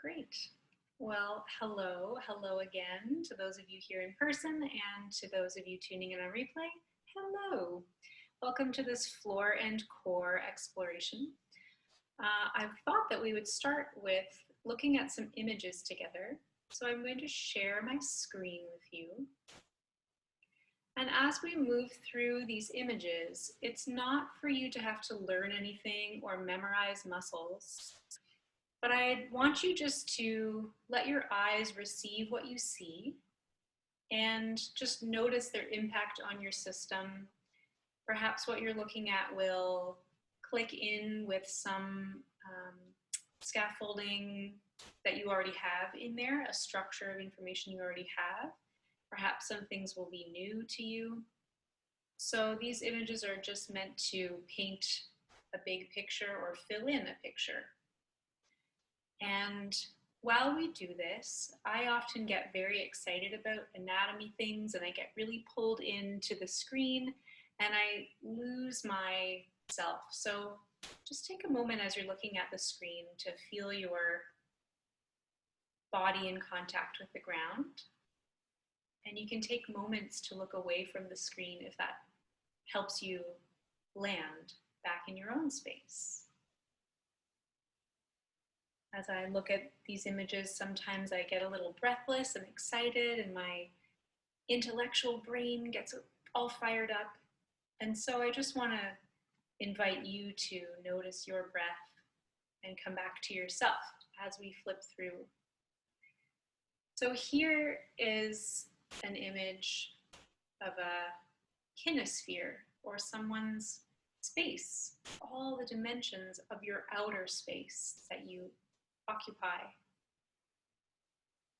Great. Well, hello again to those of you here in person and to those of you tuning in on replay. Hello. Welcome to this floor and core exploration. I've thought that we would start with looking at some images together. So I'm going to share my screen with you. And as we move through these images, it's not for you to have to learn anything or memorize muscles. But I want you just to let your eyes receive what you see and just notice their impact on your system. Perhaps what you're looking at will click in with some scaffolding that you already have in there, a structure of information you already have. Perhaps some things will be new to you. So these images are just meant to paint a big picture or fill in a picture. And while we do this, I often get very excited about anatomy things and I get really pulled into the screen and I lose myself. So just take a moment as you're looking at the screen to feel your body in contact with the ground. And you can take moments to look away from the screen if that helps you land back in your own space. As I look at these images, sometimes I get a little breathless and excited and my intellectual brain gets all fired up. And so I just want to invite you to notice your breath and come back to yourself as we flip through. So here is an image of a kinesphere or someone's space, all the dimensions of your outer space that you occupy.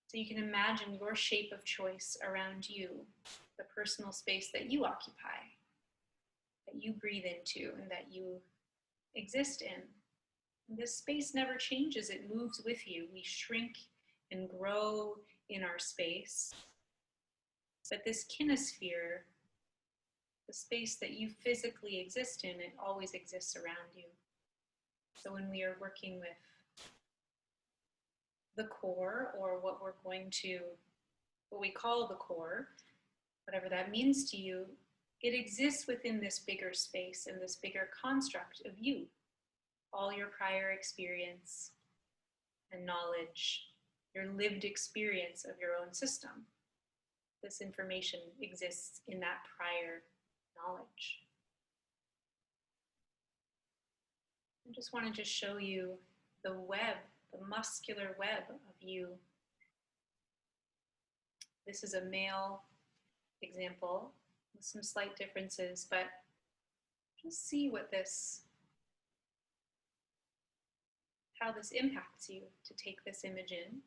So you can imagine your shape of choice around you, the personal space that you occupy, that you breathe into and that you exist in. And this space never changes, it moves with you. We shrink and grow in our space. But this kinesphere, the space that you physically exist in, it always exists around you. So when we are working with the core, or what we call the core, whatever that means to you, it exists within this bigger space and this bigger construct of you. All your prior experience and knowledge, your lived experience of your own system. This information exists in that prior knowledge. I just wanted to show you the web, the muscular web of you. This is a male example with some slight differences, but just see how this impacts you to take this image in.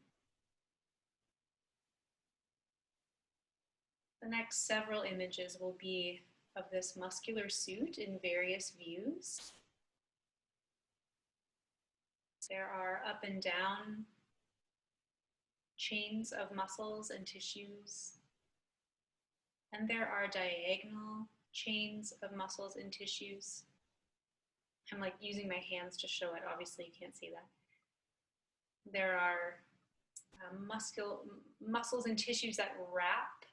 The next several images will be of this muscular suit in various views. There are up and down chains of muscles and tissues, and there are diagonal chains of muscles and tissues. I'm like using my hands to show it, obviously you can't see that. There are muscles and tissues that wrap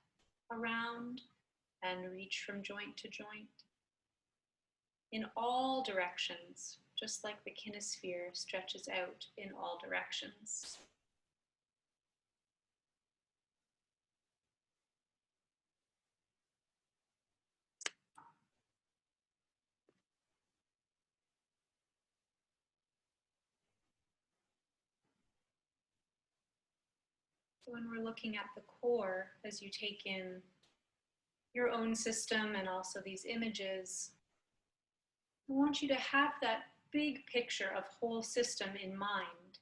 around and reach from joint to joint in all directions, just like the kinesphere stretches out in all directions. So when we're looking at the core, as you take in your own system and also these images, I want you to have that big picture of whole system in mind,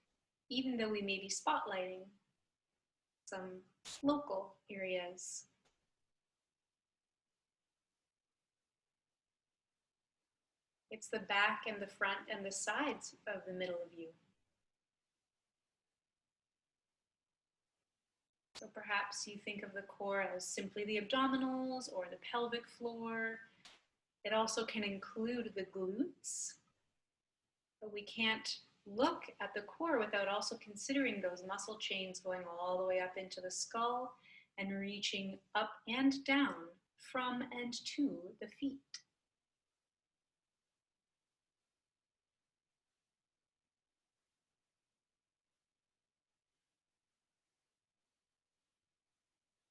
even though we may be spotlighting some local areas. It's the back and the front and the sides of the middle of you. So perhaps you think of the core as simply the abdominals or the pelvic floor. It also can include the glutes, but we can't look at the core without also considering those muscle chains going all the way up into the skull and reaching up and down from and to the feet.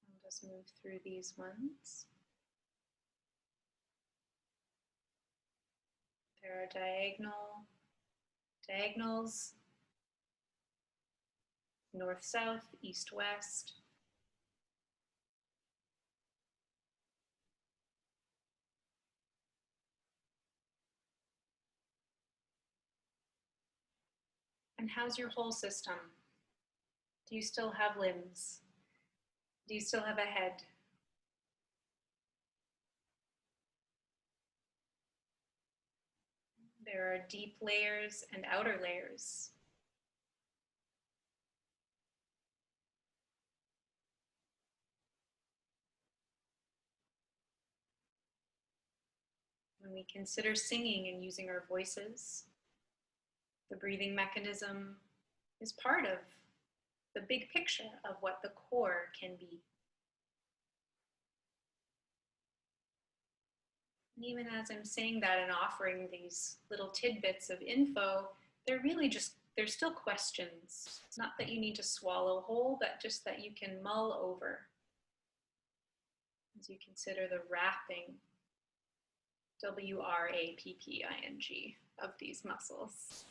I'll just move through these ones. There are diagonals, north-south, east-west. And how's your whole system? Do you still have limbs? Do you still have a head? There are deep layers and outer layers. When we consider singing and using our voices, the breathing mechanism is part of the big picture of what the core can be. And even as I'm saying that and offering these little tidbits of info, they're still questions. It's not that you need to swallow whole, but just that you can mull over as you consider the wrapping, W-R-A-P-P-I-N-G, of these muscles.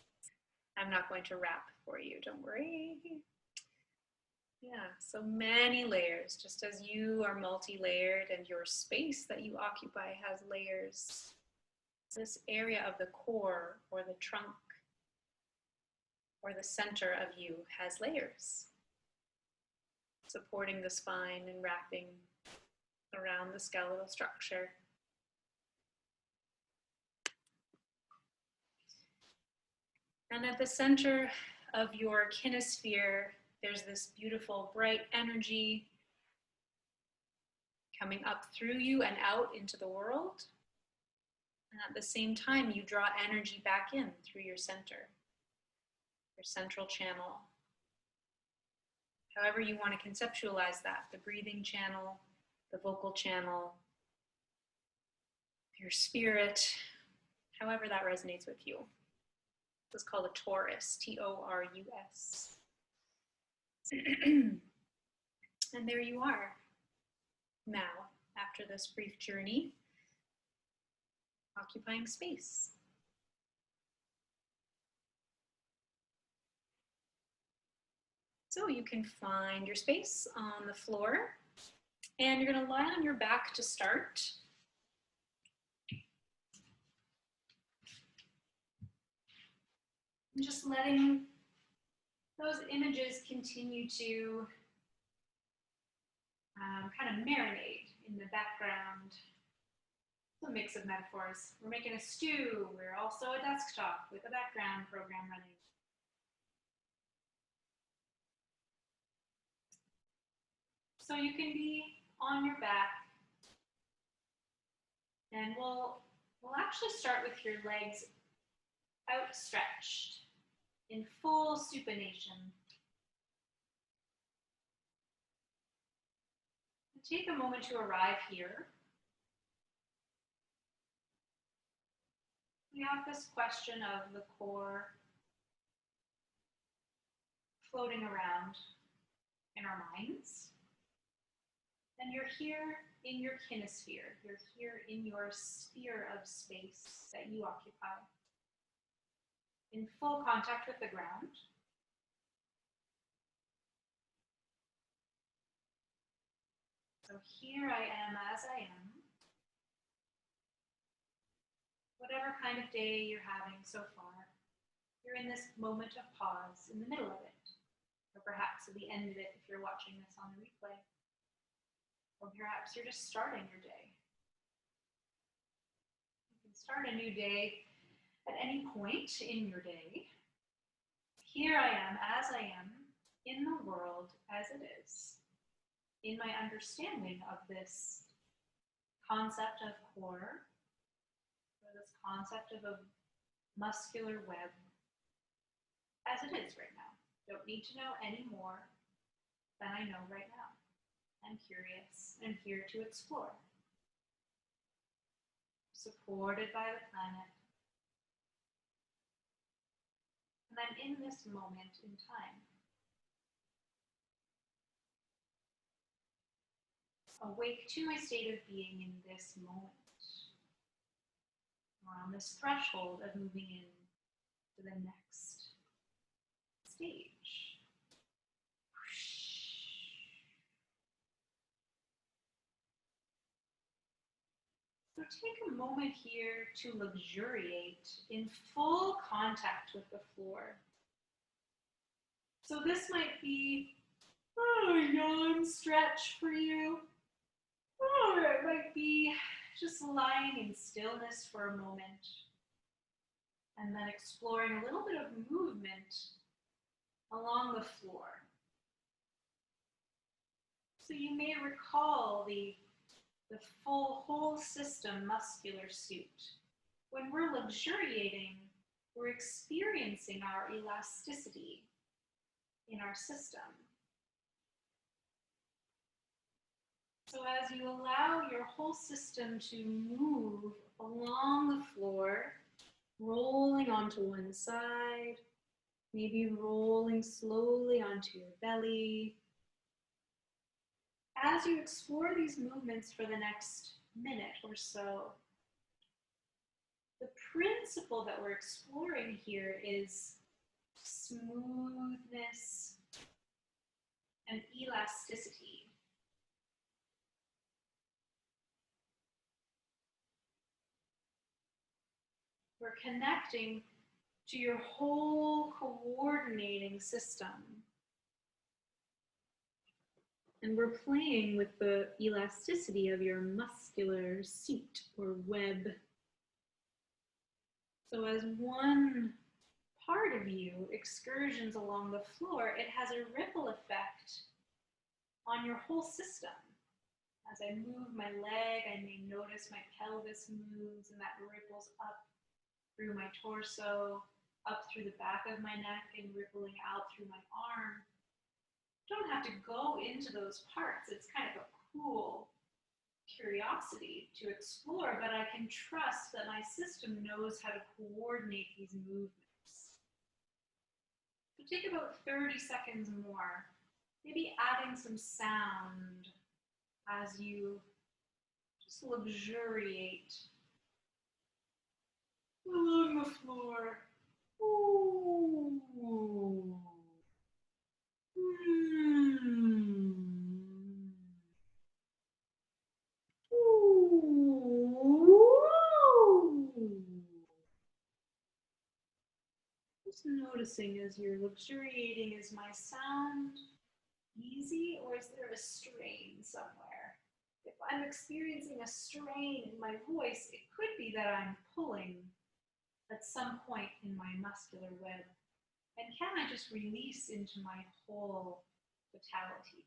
I'm not going to wrap for you, don't worry. Yeah, so many layers, just as you are multi-layered and your space that you occupy has layers. This area of the core or the trunk or the center of you has layers, supporting the spine and wrapping around the skeletal structure. And at the center of your kinesphere, there's this beautiful bright energy coming up through you and out into the world. And at the same time, you draw energy back in through your center, your central channel. However you want to conceptualize that, the breathing channel, the vocal channel, your spirit, however that resonates with you. This is called a torus, T-O-R-U-S. And there you are now, after this brief journey, occupying space. So you can find your space on the floor, and you're going to lie on your back to start. And just letting those images continue to kind of marinate in the background. It's a mix of metaphors. We're making a stew. We're also a desktop with a background program running. So you can be on your back, and we'll actually start with your legs outstretched in full supination. Take a moment to arrive here. We have this question of the core floating around in our minds. And you're here in your kinesphere. You're here in your sphere of space that you occupy, in full contact with the ground. So here I am as I am. Whatever kind of day you're having so far, you're in this moment of pause in the middle of it, or perhaps at the end of it if you're watching this on the replay. Or perhaps you're just starting your day. You can start a new day at any point in your day. Here I am as I am in the world as it is, in my understanding of this concept of core, or this concept of a muscular web. as it is right now. Don't need to know any more than I know right now. I'm curious and here to explore. Supported by the planet. And I'm in this moment in time. Awake to my state of being in this moment. We're on this threshold of moving in to the next stage. So take a moment here to luxuriate in full contact with the floor. So this might be a yawn stretch for you, or it might be just lying in stillness for a moment and then exploring a little bit of movement along the floor. So you may recall the full whole system muscular suit. When we're luxuriating, we're experiencing our elasticity in our system. So as you allow your whole system to move along the floor, rolling onto one side, maybe rolling slowly onto your belly. As you explore these movements for the next minute or so, the principle that we're exploring here is smoothness and elasticity. We're connecting to your whole coordinating system. And we're playing with the elasticity of your muscular suit or web. So as one part of you excursions along the floor, it has a ripple effect on your whole system. As I move my leg, I may notice my pelvis moves and that ripples up through my torso, up through the back of my neck and rippling out through my arm. Don't have to go into those parts. It's kind of a cool curiosity to explore, but I can trust that my system knows how to coordinate these movements. So take about 30 seconds more, maybe adding some sound as you just luxuriate along the floor. Ooh. Just noticing as you're luxuriating, is my sound easy or is there a strain somewhere? If I'm experiencing a strain in my voice, it could be that I'm pulling at some point in my muscular web. And can I just release into my whole totality?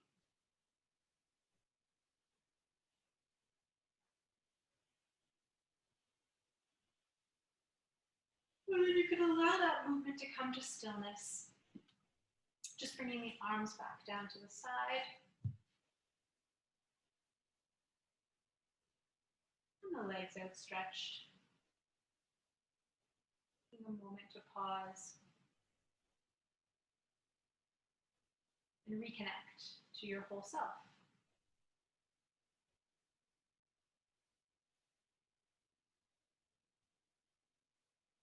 And then you can allow that movement to come to stillness. Just bringing the arms back down to the side. And the legs outstretched. Taking a moment to pause and reconnect to your whole self.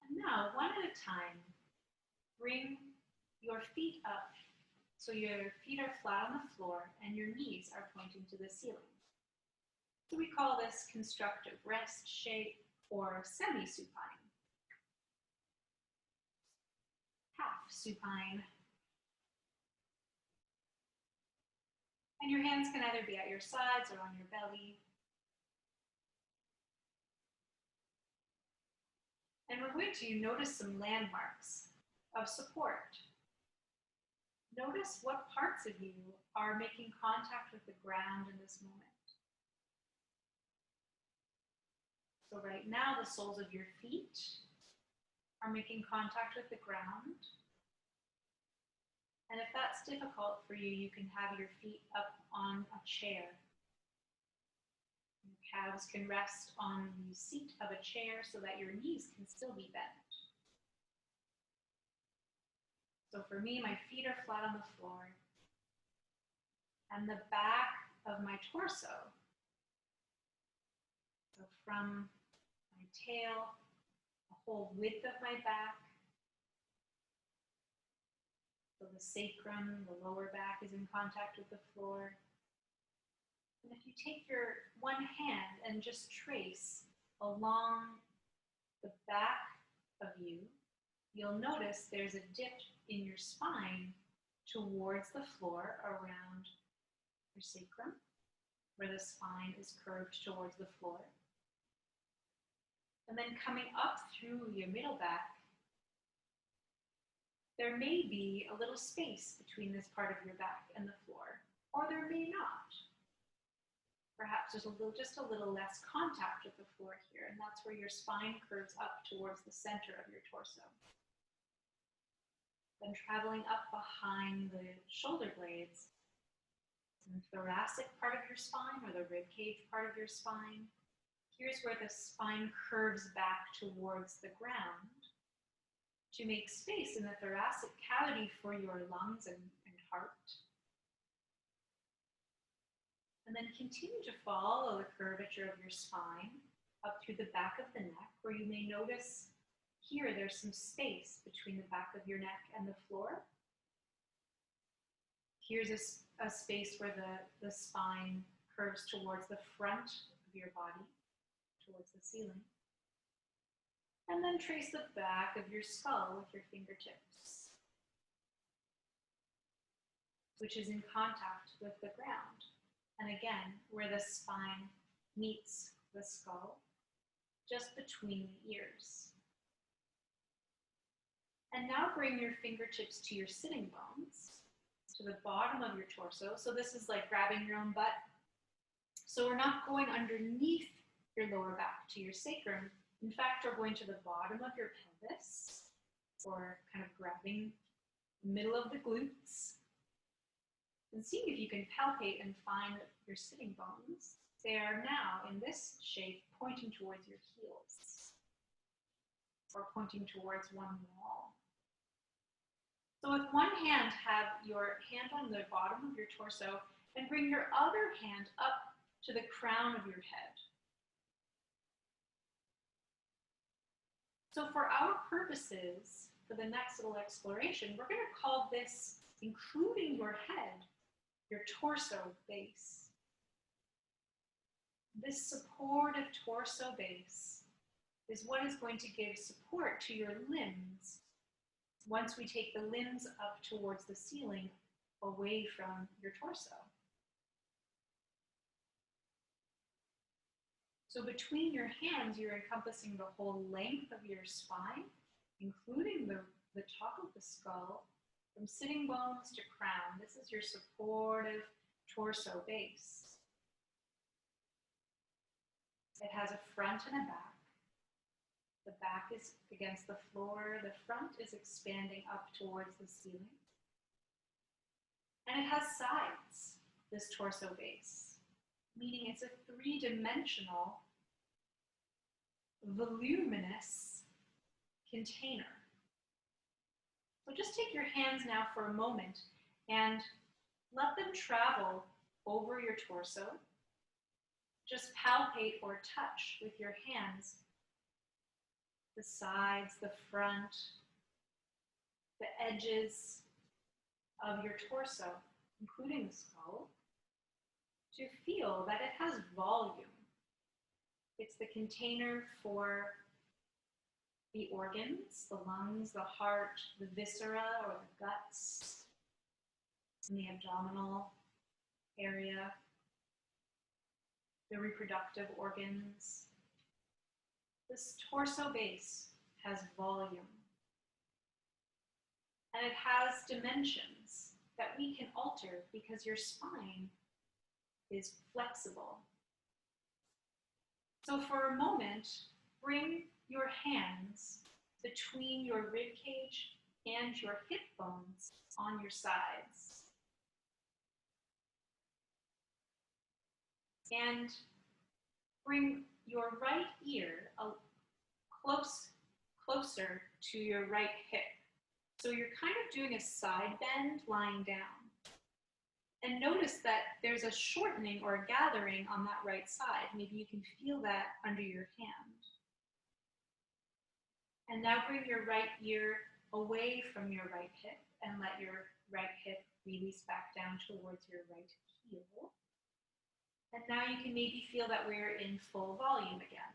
And now, one at a time, bring your feet up so your feet are flat on the floor and your knees are pointing to the ceiling. So we call this constructive rest shape or semi-supine. Half supine. And your hands can either be at your sides or on your belly. And we're going to notice some landmarks of support. Notice what parts of you are making contact with the ground in this moment. So right now, the soles of your feet are making contact with the ground. that's difficult for you, you can have your feet up on a chair. Your calves can rest on the seat of a chair so that your knees can still be bent. So for me, my feet are flat on the floor, and the back of my torso, so from my tail, the whole width of my back, so the sacrum, the lower back is in contact with the floor. And if you take your one hand and just trace along the back of you, you'll notice there's a dip in your spine towards the floor around your sacrum, where the spine is curved towards the floor. And then coming up through your middle back, there may be a little space between this part of your back and the floor, or there may not. Perhaps there's just a little less contact with the floor here, and that's where your spine curves up towards the center of your torso. Then traveling up behind the shoulder blades, the thoracic part of your spine, or the rib cage part of your spine, here's where the spine curves back towards the ground to make space in the thoracic cavity for your lungs and heart. And then continue to follow the curvature of your spine up through the back of the neck, where you may notice here there's some space between the back of your neck and the floor. Here's a space where the spine curves towards the front of your body, towards the ceiling. And then trace the back of your skull with your fingertips, which is in contact with the ground. And again, where the spine meets the skull, just between the ears. And now bring your fingertips to your sitting bones, to the bottom of your torso. So this is like grabbing your own butt. So we're not going underneath your lower back to your sacrum. In fact, we're going to the bottom of your pelvis, or kind of grabbing the middle of the glutes. And seeing if you can palpate and find your sitting bones. They are now, in this shape, pointing towards your heels, or pointing towards one wall. So with one hand, have your hand on the bottom of your torso, and bring your other hand up to the crown of your head. So for our purposes, for the next little exploration, we're going to call this, including your head, your torso base. This supportive torso base is what is going to give support to your limbs once we take the limbs up towards the ceiling away from your torso. So between your hands, you're encompassing the whole length of your spine, including the top of the skull, from sitting bones to crown. This is your supportive torso base. It has a front and a back. The back is against the floor. The front is expanding up towards the ceiling. And it has sides, this torso base, meaning it's a three-dimensional, voluminous container. So just take your hands now for a moment and let them travel over your torso. Just palpate or touch with your hands the sides, the front, the edges of your torso, including the skull, to feel that it has volume. It's the container for the organs, the lungs, the heart, the viscera or the guts, and the abdominal area, the reproductive organs. This torso base has volume, and it has dimensions that we can alter because your spine is flexible. So for a moment, bring your hands between your rib cage and your hip bones on your sides. And bring your right ear closer to your right hip. So you're kind of doing a side bend lying down. And notice that there's a shortening or a gathering on that right side. Maybe you can feel that under your hand. And now bring your right ear away from your right hip and let your right hip release back down towards your right heel. And now you can maybe feel that we're in full volume again.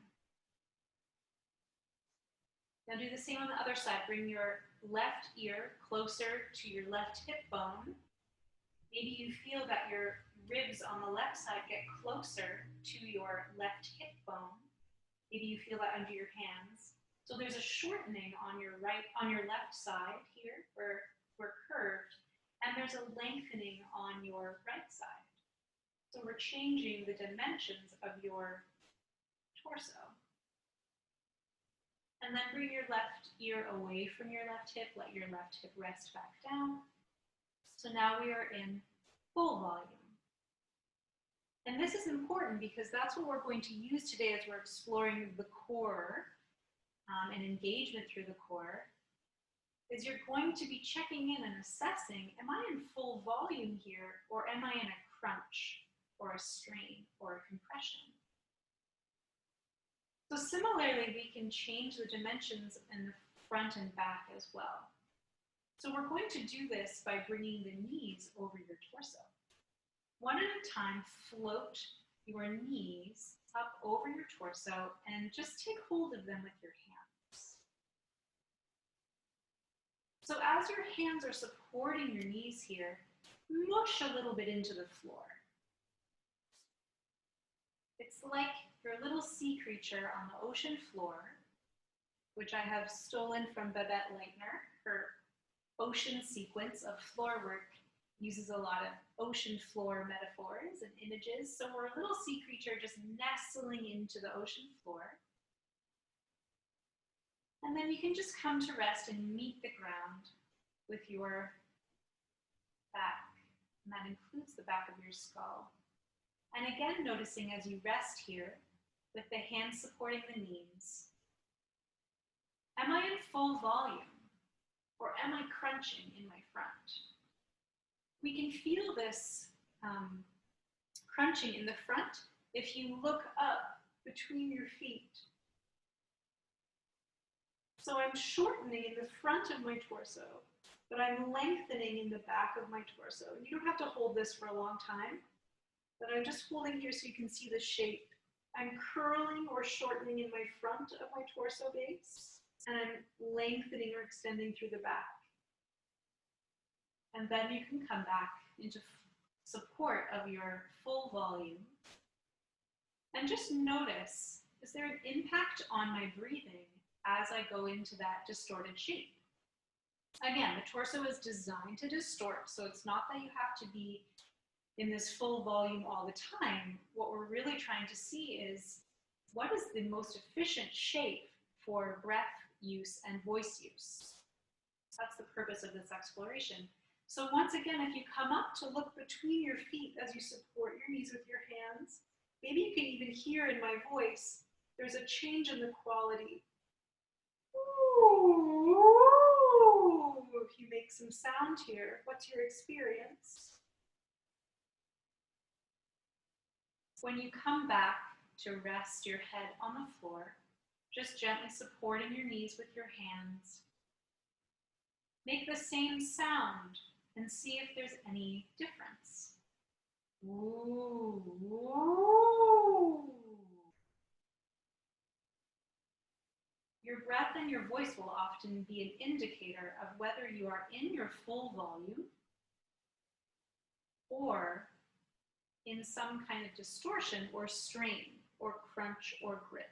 Now do the same on the other side. Bring your left ear closer to your left hip bone. Maybe you feel that your ribs on the left side get closer to your left hip bone. Maybe you feel that under your hands. So there's a shortening on your left side here, where we're curved, and there's a lengthening on your right side. So we're changing the dimensions of your torso. And then bring your left ear away from your left hip. Let your left hip rest back down. So now we are in full volume. And this is important because that's what we're going to use today as we're exploring the core and engagement through the core. Is you're going to be checking in and assessing, am I in full volume here, or am I in a crunch, or a strain, or a compression? So similarly, we can change the dimensions in the front and back as well. So we're going to do this by bringing the knees over your torso. One at a time, float your knees up over your torso and just take hold of them with your hands. So as your hands are supporting your knees here, mush a little bit into the floor. It's like your little sea creature on the ocean floor, which I have stolen from Babette Leitner. Her ocean sequence of floor work uses a lot of ocean floor metaphors and images. So we're a little sea creature just nestling into the ocean floor. And then you can just come to rest and meet the ground with your back. And that includes the back of your skull. And again, noticing as you rest here, with the hands supporting the knees, am I in full volume, or am I crunching in my front? We can feel this crunching in the front if you look up between your feet. So I'm shortening in the front of my torso, but I'm lengthening in the back of my torso. And you don't have to hold this for a long time, but I'm just holding here so you can see the shape. I'm curling or shortening in my front of my torso base, and I'm lengthening or extending through the back. And then you can come back into support of your full volume. And just notice, is there an impact on my breathing as I go into that distorted shape? Again, the torso is designed to distort, so it's not that you have to be in this full volume all the time. What we're really trying to see is what is the most efficient shape for breath use and voice use. That's the purpose of this exploration. So once again, if you come up to look between your feet as you support your knees with your hands, maybe you can even hear in my voice, there's a change in the quality. Ooh, if you make some sound here, what's your experience? When you come back to rest your head on the floor, just gently supporting your knees with your hands, make the same sound and see if there's any difference. Ooh, ooh. Your breath and your voice will often be an indicator of whether you are in your full volume or in some kind of distortion or strain or crunch or grip.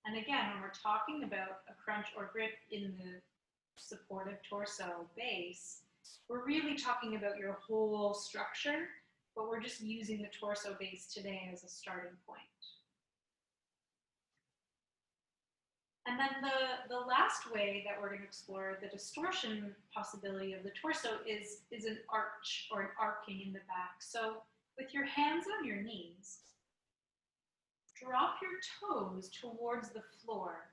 And again, when we're talking about a crunch or grip in the supportive torso base, we're really talking about your whole structure, but we're just using the torso base today as a starting point. And then the last way that we're going to explore the distortion possibility of the torso is an arch or an arcing in the back. So With your hands on your knees, drop your toes towards the floor,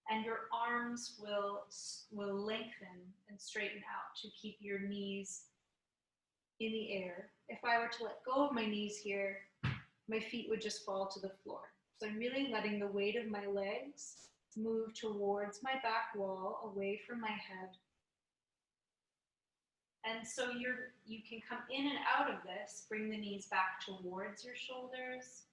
and your arms will lengthen and straighten out to keep your knees in the air. If I were to let go of my knees here, my feet would just fall to the floor. So I'm really letting the weight of my legs move towards my back wall, away from my head. And so you can come in and out of this, bring the knees back towards your shoulders,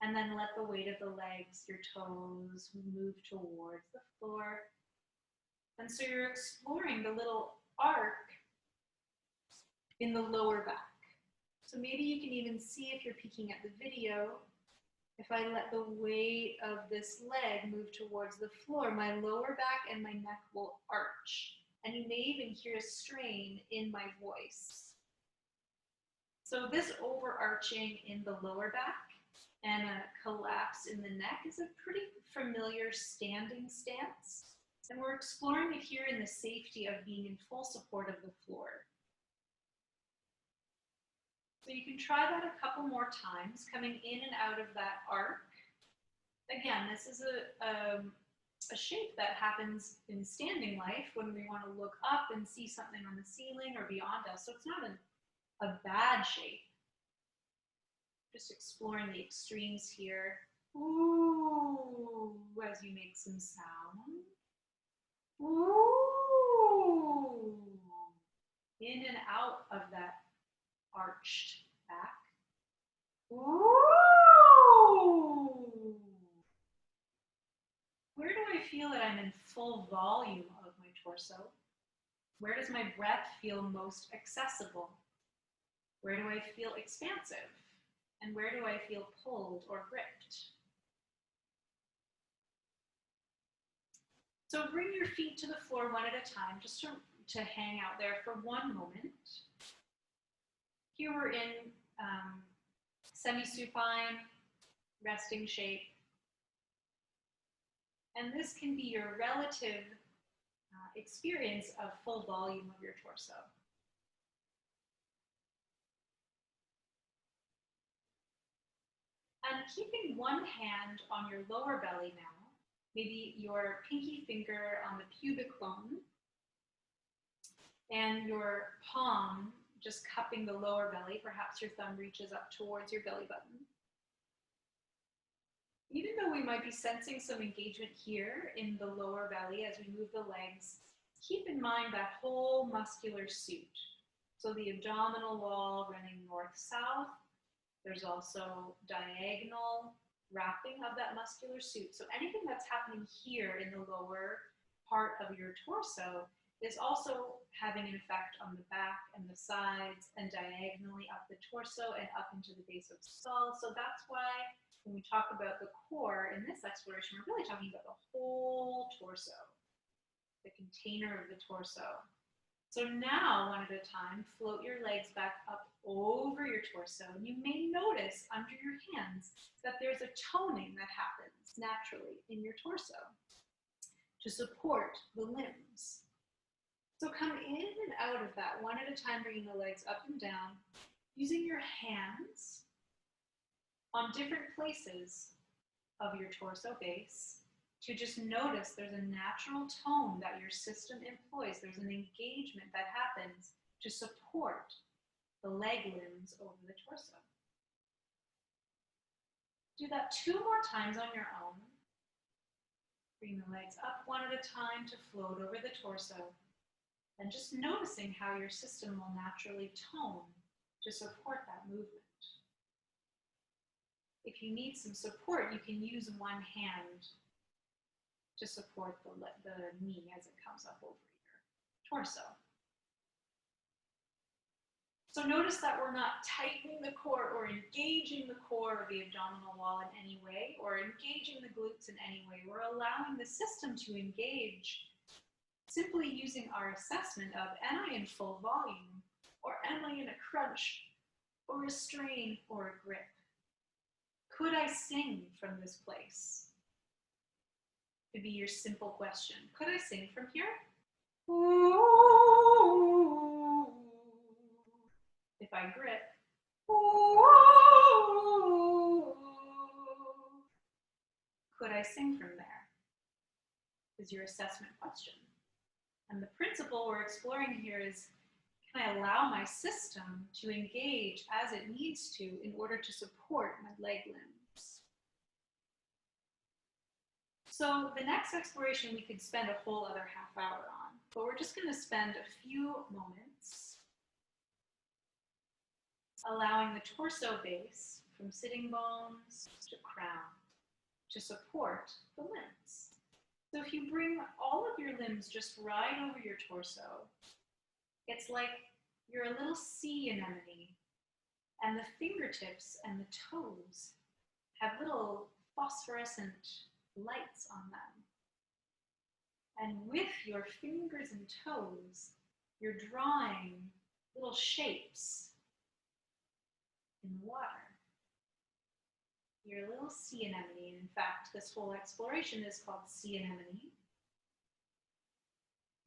and then let the weight of the legs, your toes, move towards the floor. And so you're exploring the little arc in the lower back. So maybe you can even see, if you're peeking at the video, if I let the weight of this leg move towards the floor, my lower back and my neck will arch. And you may even hear a strain in my voice. So this overarching in the lower back and a collapse in the neck is a pretty familiar standing stance. And we're exploring it here in the safety of being in full support of the floor. So you can try that a couple more times, coming in and out of that arc. Again, this is a shape that happens in standing life when we want to look up and see something on the ceiling or beyond us. So it's not a bad shape. Just exploring the extremes here. Ooh, as you make some sound. Ooh, in and out of that arched back. Ooh. Where do I feel that I'm in full volume of my torso? Where does my breath feel most accessible? Where do I feel expansive? And where do I feel pulled or gripped? So bring your feet to the floor one at a time, just to hang out there for one moment. Here we're in semi-supine, resting shape. And this can be your relative experience of full volume of your torso. And keeping one hand on your lower belly now, maybe your pinky finger on the pubic bone, and your palm just cupping the lower belly. Perhaps your thumb reaches up towards your belly button. Even though we might be sensing some engagement here in the lower belly as we move the legs, keep in mind that whole muscular suit. So the abdominal wall running north-south. There's also diagonal wrapping of that muscular suit. So anything that's happening here in the lower part of your torso is also having an effect on the back and the sides and diagonally up the torso and up into the base of the skull. So that's why when we talk about the core in this exploration, we're really talking about the whole torso, the container of the torso. So now, one at a time, float your legs back up over your torso. And you may notice under your hands that there's a toning that happens naturally in your torso to support the limbs. So come in and out of that one at a time, bringing the legs up and down, using your hands on different places of your torso base to just notice there's a natural tone that your system employs. There's an engagement that happens to support the leg limbs over the torso. Do that 2 more times on your own. Bring the legs up one at a time to float over the torso. And just noticing how your system will naturally tone to support that movement. If you need some support, you can use one hand to support the knee as it comes up over your torso. So notice that we're not tightening the core or engaging the core of the abdominal wall in any way, or engaging the glutes in any way. We're allowing the system to engage, simply using our assessment of, am I in full volume, or am I in a crunch, or a strain, or a grip? Could I sing from this place? Could be your simple question. Could I sing from here? Ooh. If I grip, ooh. sing from there? Is your assessment question. And the principle we're exploring here is, can I allow my system to engage as it needs to in order to support my leg limbs? So the next exploration we could spend a whole other half hour on, but we're just going to spend a few moments allowing the torso base from sitting bones to crown to support the limbs. So if you bring all of your limbs just right over your torso, it's like you're a little sea anemone, and the fingertips and the toes have little phosphorescent lights on them. And with your fingers and toes, you're drawing little shapes in water. You're a little sea anemone. In fact, this whole exploration is called sea anemone.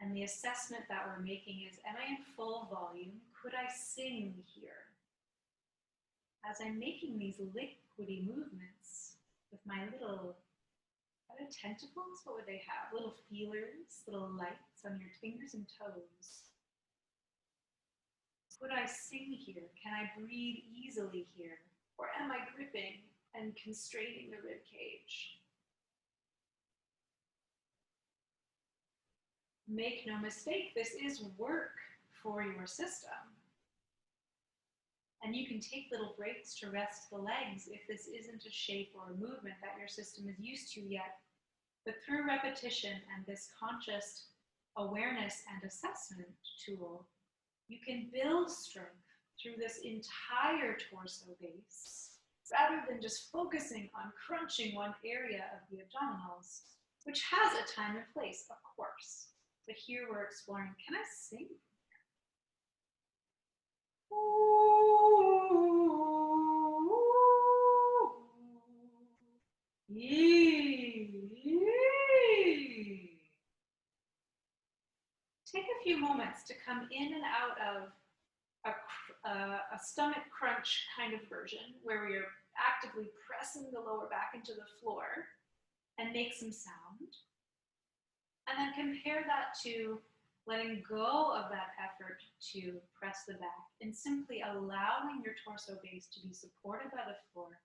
And the assessment that we're making is, am I in full volume? Could I sing here? As I'm making these liquidy movements with my little, are they tentacles? What would they have? Little feelers, little lights on your fingers and toes. Could I sing here? Can I breathe easily here? Or am I gripping and constraining the rib cage? Make no mistake, this is work for your system. And you can take little breaks to rest the legs if this isn't a shape or a movement that your system is used to yet. But through repetition and this conscious awareness and assessment tool, you can build strength through this entire torso base, rather than just focusing on crunching one area of the abdominals, which has a time and place, of course. But here we're exploring, can I sing? Take a few moments to come in and out of a stomach crunch kind of version, where we are actively pressing the lower back into the floor, and make some sound. And then compare that to letting go of that effort to press the back and simply allowing your torso base to be supported by the floor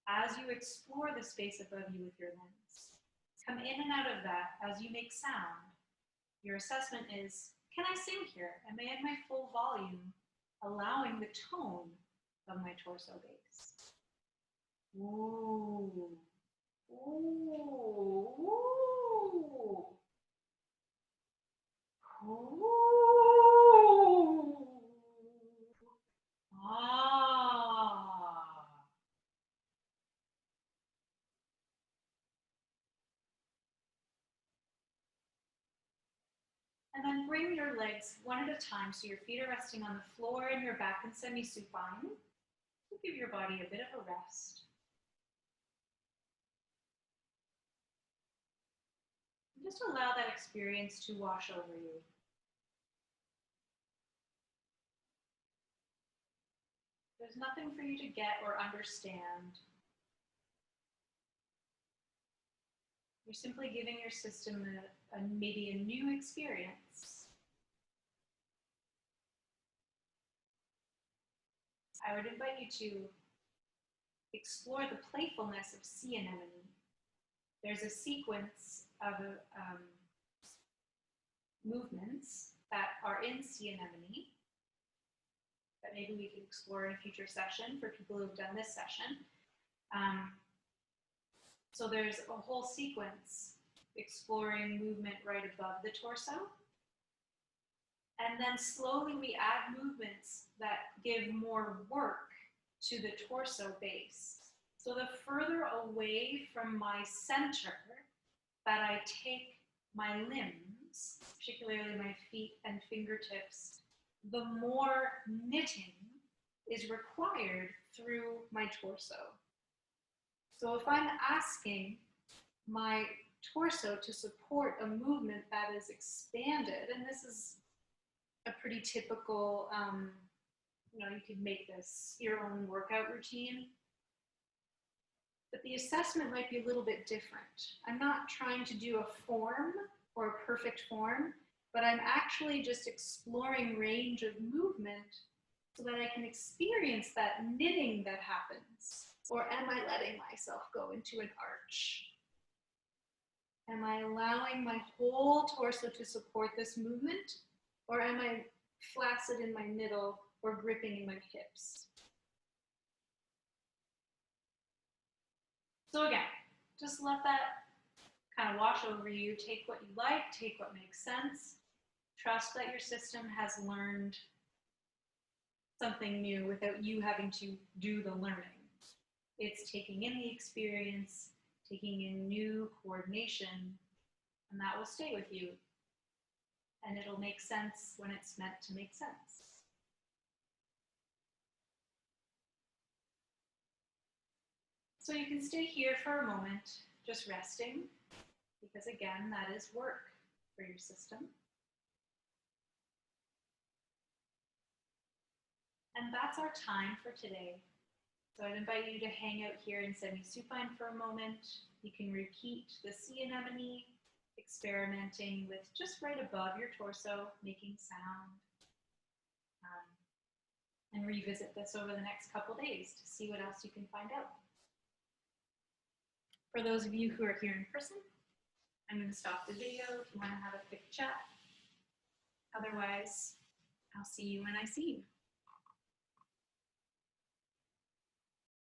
as you explore the space above you with your limbs. Come in and out of that as you make sound. Your assessment is, can I sing here? Am I in my full volume, allowing the tone of my torso base? Ooh, ooh, ooh. Ooh. Ah. And then bring your legs one at a time so your feet are resting on the floor and your back in semi-supine. Give your body a bit of a rest. Just allow that experience to wash over you. There's nothing for you to get or understand. You're simply giving your system maybe a new experience. I would invite you to explore the playfulness of sea anemone. There's a sequence of movements that are in sea anemone that maybe we could explore in a future session for people who have done this session. So there's a whole sequence exploring movement right above the torso. And then slowly we add movements that give more work to the torso base. So the further away from my center that I take my limbs, particularly my feet and fingertips, the more knitting is required through my torso. So if I'm asking my torso to support a movement that is expanded, and this is a pretty typical, you could make this your own workout routine. but the assessment might be a little bit different. I'm not trying to do a form or a perfect form, but I'm actually just exploring range of movement so that I can experience that knitting that happens. Or am I letting myself go into an arch? Am I allowing my whole torso to support this movement? Or am I flaccid in my middle or gripping in my hips? So again, just let that kind of wash over you. Take what you like, take what makes sense. Trust that your system has learned something new without you having to do the learning. It's taking in the experience, taking in new coordination, and that will stay with you. And it'll make sense when it's meant to make sense. So you can stay here for a moment, just resting, because again, that is work for your system. And that's our time for today. So I'd invite you to hang out here in semi-supine for a moment. You can repeat the sea anemone, experimenting with just right above your torso, making sound. And revisit this over the next couple days to see what else you can find out. For those of you who are here in person, I'm going to stop the video if you want to have a quick chat. Otherwise, I'll see you when I see you.